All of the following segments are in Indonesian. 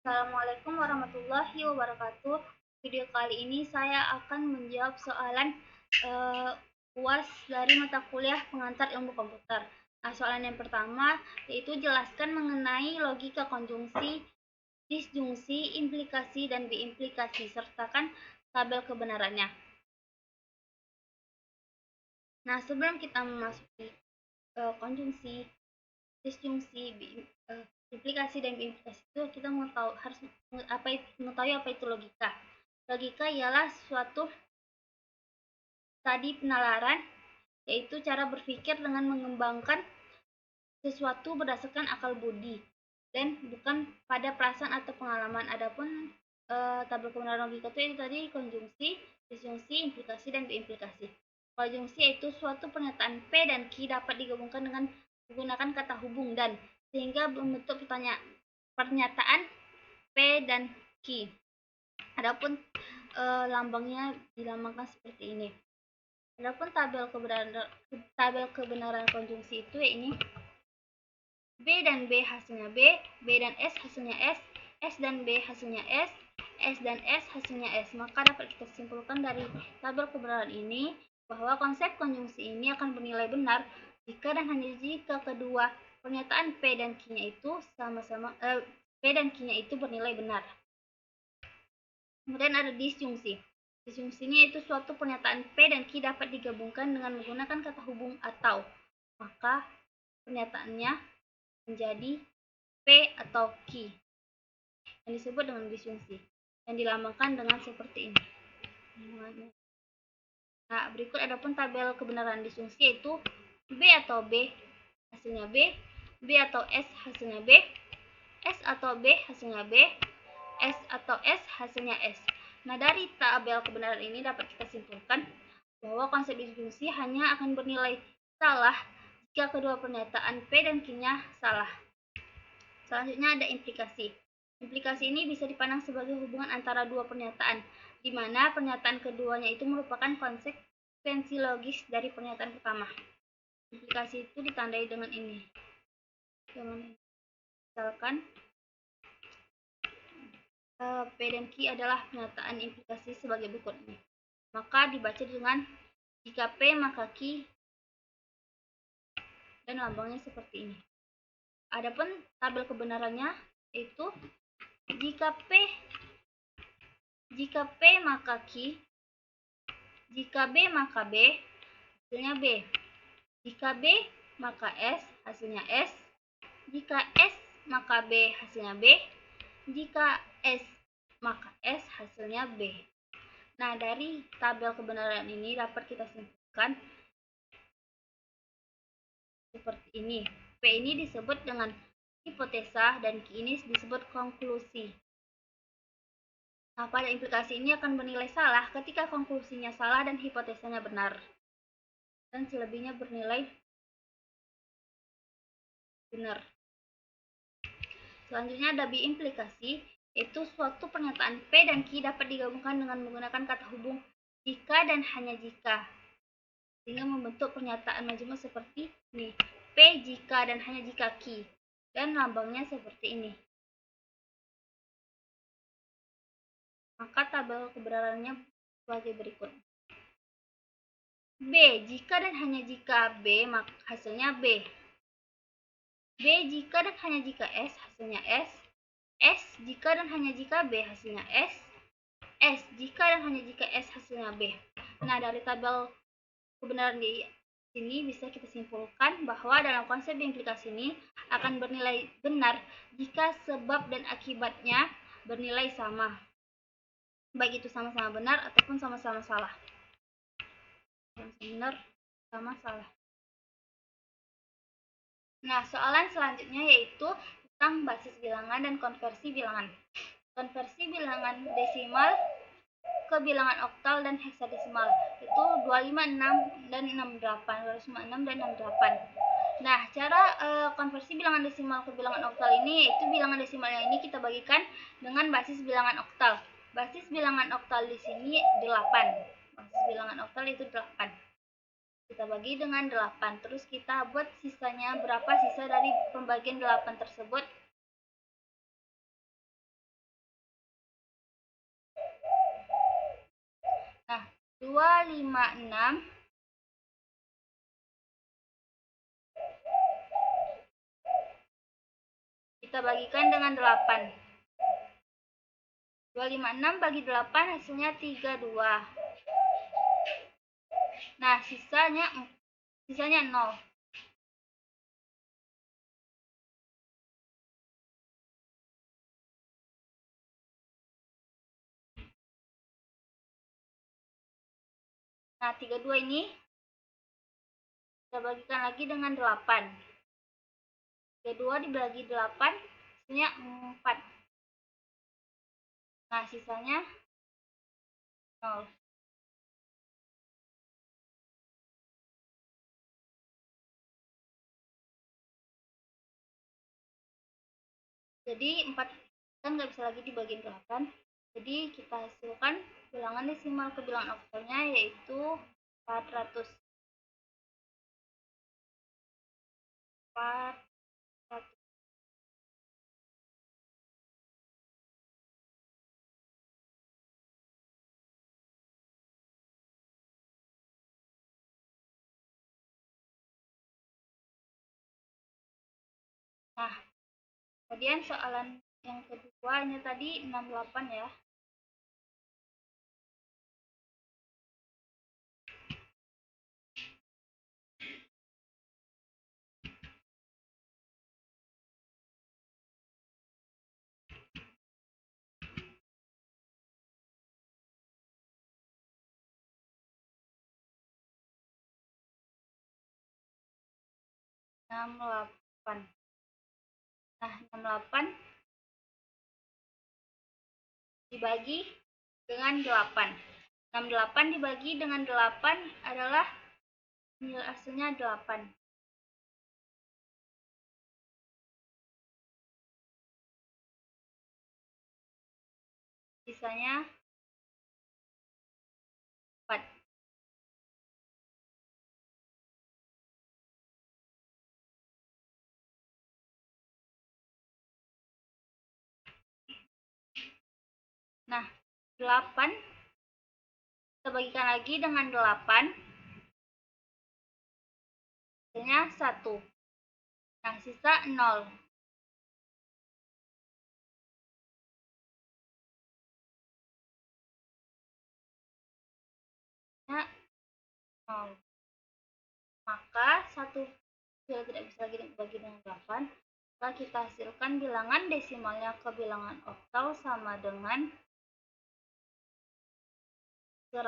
Assalamualaikum warahmatullahi wabarakatuh. Video kali ini saya akan menjawab soalan UAS dari mata kuliah pengantar ilmu komputer. Nah, soalan yang pertama yaitu jelaskan mengenai logika konjungsi, disjungsi, implikasi, dan biimplikasi, sertakan tabel kebenarannya. Nah, sebelum kita memasuki konjungsi, disjungsi, implikasi dan implikasi itu kita harus mengetahui apa itu logika. Logika ialah suatu studi penalaran, yaitu cara berpikir dengan mengembangkan sesuatu berdasarkan akal budi dan bukan pada perasaan atau pengalaman. Adapun tabel kebenaran logika itu tadi konjungsi, disjungsi, implikasi, dan implikasi. Konjungsi yaitu suatu pernyataan P dan Q dapat digabungkan dengan menggunakan kata hubung dan sehingga membentuk pernyataan P dan Q. Adapun lambangnya dilambangkan seperti ini. Adapun tabel kebenaran konjungsi itu ini B dan B hasilnya B, B dan S hasilnya S, S dan B hasilnya S dan S hasilnya S. Maka dapat kita simpulkan dari tabel kebenaran ini bahwa konsep konjungsi ini akan bernilai benar jika dan hanya jika kedua pernyataan P dan Q-nya itu P dan Q-nya itu bernilai benar. Kemudian ada disjungsi. Disjungsinya itu suatu pernyataan P dan Q dapat digabungkan dengan menggunakan kata hubung atau, maka pernyataannya menjadi P atau Q yang disebut dengan disjungsi yang dilambangkan dengan seperti ini. Nah, berikut adapun tabel kebenaran disjungsi yaitu B atau B hasilnya B, B atau S hasilnya B, S atau B hasilnya B, S atau S hasilnya S. Nah, dari tabel kebenaran ini dapat kita simpulkan bahwa konsep disjungsi hanya akan bernilai salah jika kedua pernyataan P dan Q-nya salah. Selanjutnya ada implikasi. Implikasi ini bisa dipandang sebagai hubungan antara dua pernyataan, di mana pernyataan keduanya itu merupakan konsekuensi logis dari pernyataan pertama. Implikasi itu ditandai dengan ini. Misalkan P dan Q adalah pernyataan implikasi sebagai berikut ini. Maka dibaca dengan jika P maka Q dan lambangnya seperti ini. Adapun tabel kebenarannya itu jika P maka Q, jika B maka B, hasilnya B. Jika B maka S, hasilnya S. Jika S maka B, hasilnya B. Jika S maka S, hasilnya B. Nah, dari tabel kebenaran ini dapat kita simpulkan seperti ini. P ini disebut dengan hipotesa dan Q ini disebut konklusi. Nah, pada implikasi ini akan bernilai salah ketika konklusinya salah dan hipotesanya benar. Dan selebihnya bernilai benar. Selanjutnya ada biimplikasi, yaitu suatu pernyataan P dan Q dapat digabungkan dengan menggunakan kata hubung jika dan hanya jika, sehingga membentuk pernyataan majemuk seperti ini. P jika dan hanya jika Q, dan lambangnya seperti ini. Maka tabel kebenarannya sebagai berikut. B jika dan hanya jika B, maka hasilnya B. B jika dan hanya jika S, hasilnya S. S jika dan hanya jika B, hasilnya S. S jika dan hanya jika S, hasilnya B. Nah, dari tabel kebenaran di sini bisa kita simpulkan bahwa dalam konsep implikasi ini akan bernilai benar jika sebab dan akibatnya bernilai sama, baik itu sama-sama benar ataupun sama-sama salah. Sama-sama benar, sama salah. Nah, soalan selanjutnya yaitu tentang basis bilangan dan konversi bilangan. Konversi bilangan desimal ke bilangan oktal dan heksadesimal itu 256 dan 68, 256 dan 68. Nah, cara konversi bilangan desimal ke bilangan oktal ini yaitu bilangan desimalnya ini kita bagikan dengan basis bilangan oktal. Basis bilangan oktal di sini 8. Basis bilangan oktal itu 8. Kita bagi dengan 8. Terus kita buat sisanya berapa sisa dari pembagian 8 tersebut. 256 kita bagikan dengan 8. 256 bagi 8 hasilnya 32. Nah, sisanya 0. Nah, 32 ini kita bagikan lagi dengan 8. 32 dibagi 8 hasilnya 4. Nah, sisanya 0. Jadi 4 kan nggak bisa lagi dibagi 8. Jadi kita hasilkan bilangan desimal ke bilangan oktalnya yaitu 400. 400. Nah, kemudian soalan yang kedua ini tadi 68 ya. Nah, 68 dibagi dengan 8. 68 dibagi dengan 8 adalah nilai hasilnya 8. Sisanya 4. Nah, 8 kita bagikan lagi dengan 8. Hasilnya 1. Nah, sisa 0. Nah, 0. Maka 1 sudah tidak bisa lagi dibagi dengan 8. Maka kita hasilkan bilangan desimalnya ke bilangan oktal sama dengan 104.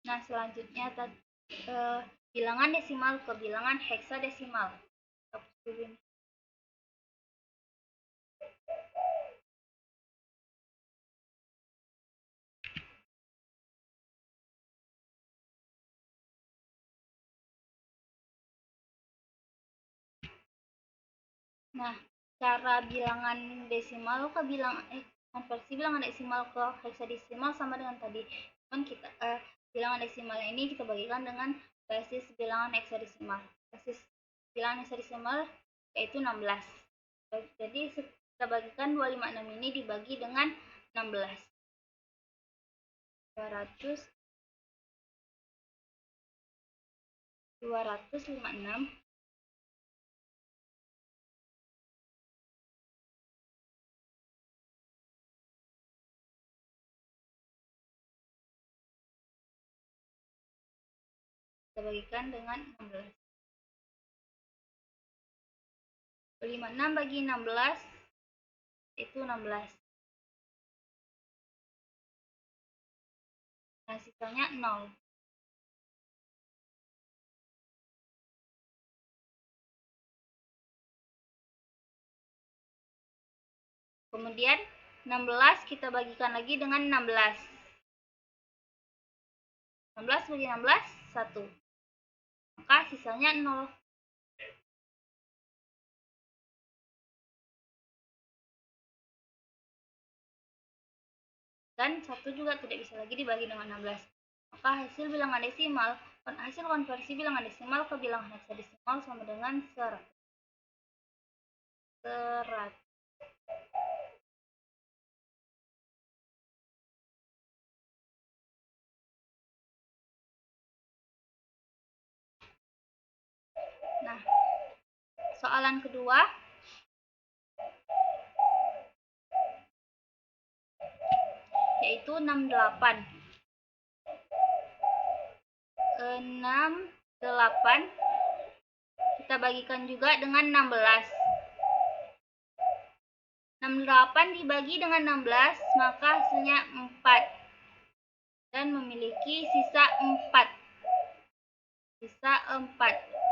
Nah, selanjutnya bilangan desimal ke bilangan heksadesimal. Nah, cara bilangan desimal ke konversi bilangan desimal ke heksadesimal sama dengan tadi. Cuman bilangan desimal ini kita bagikan dengan basis bilangan heksadesimal. Basis bilangan heksadesimal yaitu 16. Jadi kita bagikan 256 ini dibagi dengan 16. 256 kita bagikan dengan 16. 256 bagi 16 itu 16. Nah, sisanya 0. Kemudian 16 kita bagikan lagi dengan 16. 16 bagi 16, 1. Maka sisanya 0. Dan 1 juga tidak bisa lagi dibagi dengan 16. Maka hasil konversi bilangan desimal ke bilangan heksadesimal sama dengan 100. Nah, soalan kedua yaitu 68. 68 kita bagikan juga dengan 16. 68 dibagi dengan 16 maka hasilnya 4 dan memiliki sisa 4. Sisa 4.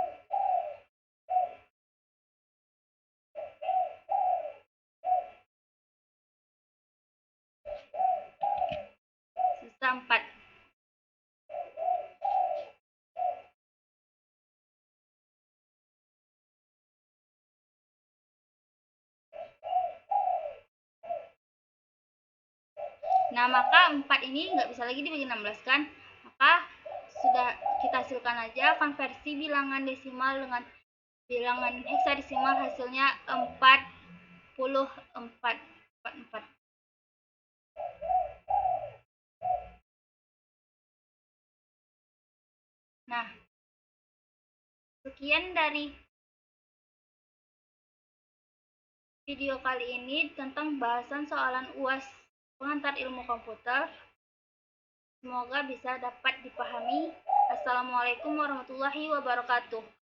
Nah, maka 4 ini nggak bisa lagi dibagi 16 kan? Maka sudah kita hasilkan aja konversi bilangan desimal dengan bilangan heksadesimal, hasilnya 44. Nah, sekian dari video kali ini tentang bahasan soalan UAS pengantar ilmu komputer. Semoga bisa dapat dipahami. Assalamualaikum warahmatullahi wabarakatuh.